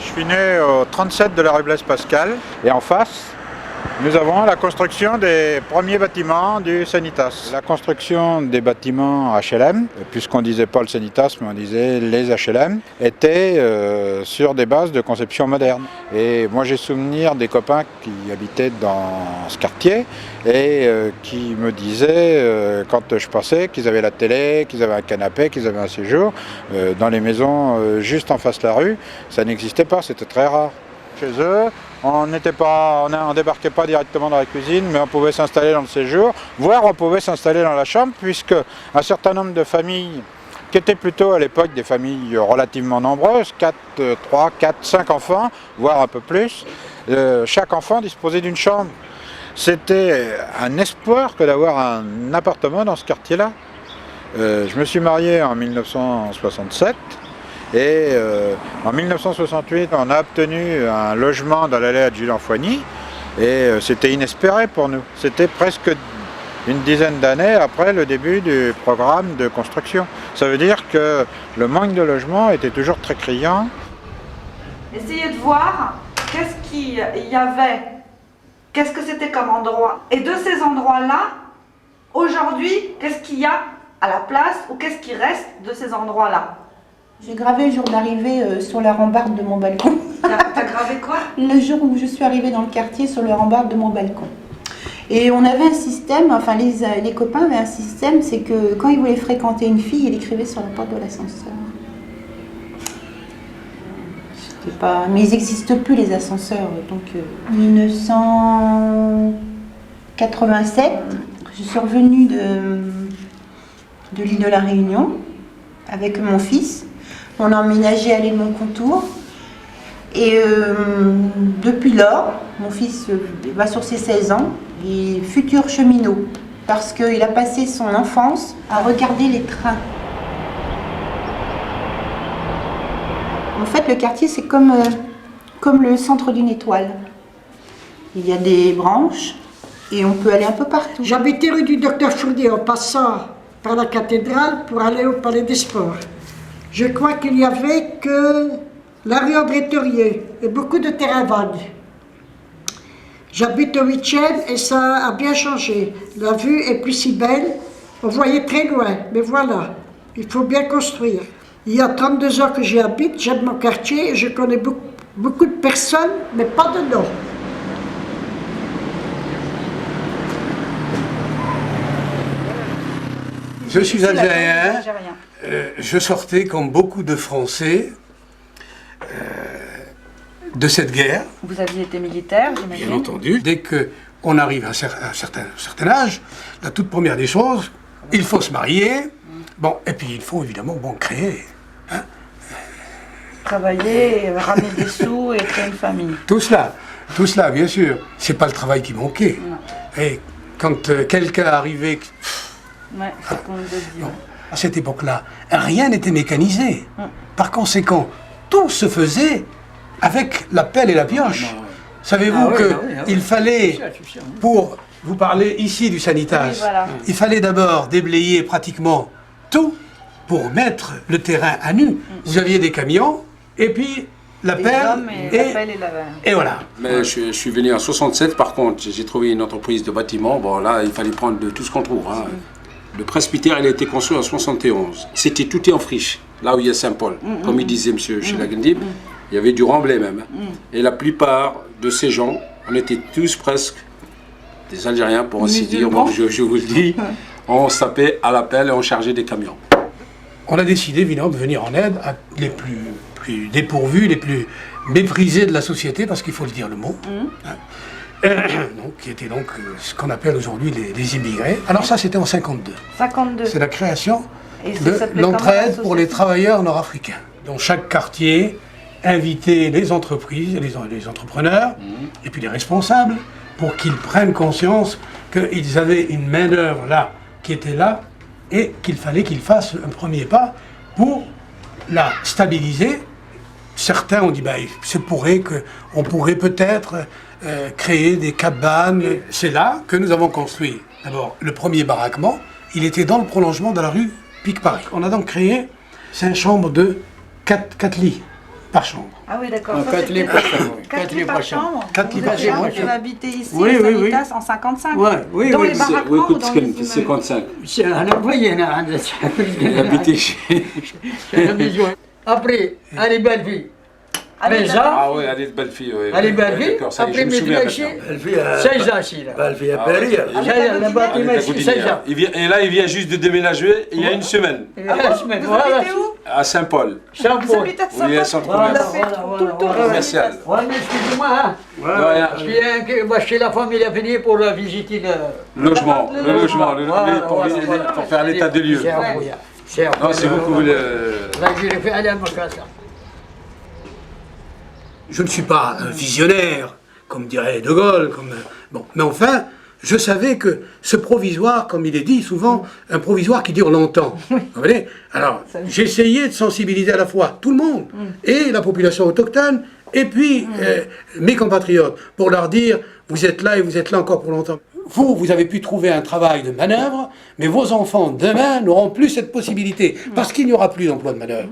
Je suis né au 37 de la rue Blaise Pascal et en face, nous avons la construction des premiers bâtiments du Sanitas. La construction des bâtiments HLM, puisqu'on ne disait pas le Sanitas mais on disait les HLM, était sur des bases de conception moderne. Et moi j'ai souvenir des copains qui habitaient dans ce quartier et qui me disaient quand je passais qu'ils avaient la télé, qu'ils avaient un canapé, qu'ils avaient un séjour. Dans les maisons juste en face de la rue, ça n'existait pas, c'était très rare. Chez eux, on débarquait pas directement dans la cuisine, mais on pouvait s'installer dans le séjour, voire on pouvait s'installer dans la chambre, puisque un certain nombre de familles, qui étaient plutôt à l'époque des familles relativement nombreuses, 3, 4, 5 enfants, voire un peu plus, chaque enfant disposait d'une chambre. C'était un espoir que d'avoir un appartement dans ce quartier-là. Je me suis marié en 1967. Et en 1968, on a obtenu un logement dans l'allée adjudant Foigny et c'était inespéré pour nous. C'était presque une dizaine d'années après le début du programme de construction. Ça veut dire que le manque de logement était toujours très criant. Essayez de voir qu'est-ce qu'il y avait, qu'est-ce que c'était comme endroit. Et de ces endroits-là, aujourd'hui, qu'est-ce qu'il y a à la place ou qu'est-ce qui reste de ces endroits-là? J'ai gravé le jour d'arrivée sur la rambarde de mon balcon. T'as gravé quoi? Le jour où je suis arrivée dans le quartier sur la rambarde de mon balcon. Et on avait un système, enfin les copains avaient un système, c'est que quand ils voulaient fréquenter une fille, ils l'écrivaient sur la porte de l'ascenseur. Mais ils n'existent plus les ascenseurs, donc 1987, je suis revenue de l'île de la Réunion avec mon fils. On a emménagé à l'île de Montcontour. Et depuis lors, mon fils va sur ses 16 ans, il est futur cheminot, parce qu'il a passé son enfance à regarder les trains. En fait, le quartier, c'est comme le centre d'une étoile. Il y a des branches et on peut aller un peu partout. J'habitais rue du Docteur Foudier en passant par la cathédrale pour aller au Palais des Sports. Je crois qu'il n'y avait que la rue Brettorier et beaucoup de terrains vagues. J'habite au 8e et ça a bien changé. La vue est plus si belle, on voyait très loin, mais voilà, il faut bien construire. Il y a 32 ans que j'y habite, j'aime mon quartier, je connais beaucoup de personnes, mais pas de nom. Je suis algérien. Je sortais, comme beaucoup de Français, de cette guerre. Vous aviez été militaire, j'imagine. Bien entendu. Dès qu'on arrive à un certain âge, la toute première des choses, il faut se marier. Bon, et puis il faut évidemment créer. Hein, travailler, ramener des sous et créer une famille. Tout cela, bien sûr. C'est pas le travail qui manquait. Non. Et quand quelqu'un arrivait... Ouais, c'est qu'on le dit. Bon, à cette époque-là, rien n'était mécanisé. Par conséquent, tout se faisait avec la pelle et la pioche. Savez-vous qu'il fallait, pour vous parler ici du Sanitas, il fallait d'abord déblayer pratiquement tout pour mettre le terrain à nu. Vous aviez des camions, et puis la pelle et voilà. Mais je suis venu en 67, par contre, j'ai trouvé une entreprise de bâtiment. Bon, là, il fallait prendre de tout ce qu'on trouve. Hein. Le presbytère, il a été construit en 71. C'était tout en friche, là où il y a Saint-Paul. Comme il disait M. Chelagendib, il y avait du remblai même. Et la plupart de ces gens, on était tous presque des Algériens, pour ainsi dire. Bon, je vous le dis, on se tapait à la pelle et on chargeait des camions. On a décidé, évidemment, de venir en aide à les plus dépourvus, les plus méprisés de la société, parce qu'il faut le dire le mot. Donc, qui étaient donc ce qu'on appelle aujourd'hui les immigrés. Alors ça, c'était en 52. 52. C'est la création de l'entraide pour les travailleurs nord-africains. Dans chaque quartier, inviter les entreprises, les entrepreneurs, et puis les responsables, pour qu'ils prennent conscience qu'ils avaient une main-d'œuvre là, qui était là, et qu'il fallait qu'ils fassent un premier pas pour la stabiliser. Certains ont dit, on pourrait peut-être créer des cabanes. C'est là que nous avons construit. D'abord, le premier baraquement, il était dans le prolongement de la rue Pic-Paris. On a donc créé 5 chambres de 4 lits. par chambre. Ah oui, d'accord. Ah, Ça, 4 lits c'était par chambre. 4 lits par chambre. 4 lits Vous par êtes là, chambre. vous habitez ici, Oui, au oui, oui. Sanitas, en 55. Ouais, oui, Dans oui. les Oui, baraquements ou écoute, dans les immeubles 55. C'est un employé, là. Il habitait chez... C'est la maison. Après, elle est belle vie. Allez, Mais d'accord. ça, Ah oui, elle est de belle fille. Oui, elle est belle oui, vie. d'accord, ça y est, je Après, me mes souviens deux ici, maintenant. 16 ans ici, là. Elle vit à Ah, Paris. ouais. elle. 16 ans, le Elle bâtiment est à ici, Goudinière. 16 ans. Et là, il vient juste de déménager il y a une semaine La semaine, Vous voilà. habitez où À Saint-Paul, Vous Saint-Paul. habitez à où il y a un Saint-Paul. centre Voilà, commercial. Vous avez voilà, tout le tour voilà, de commercial. Sanitas. Ouais, mais excusez-moi, hein. De rien. Je viens chez la famille, il a venu pour visiter le Logement, Le le logement, Voilà, pour voilà, visiter- voilà. pour faire l'état des lieux. C'est incroyable. C'est Non, incroyable. c'est vous qui voulez... Là, je l'ai fait aller à ma classe, là. Je ne suis pas un visionnaire, comme dirait De Gaulle, bon. Mais enfin, je savais que ce provisoire, comme il est dit souvent, un provisoire qui dure longtemps. Vous comprenez? Alors, j'ai essayé de sensibiliser à la fois tout le monde, et la population autochtone, et puis mes compatriotes, pour leur dire, vous êtes là et vous êtes là encore pour longtemps. Vous avez pu trouver un travail de manœuvre, mais vos enfants, demain, n'auront plus cette possibilité, parce qu'il n'y aura plus d'emploi de manœuvre.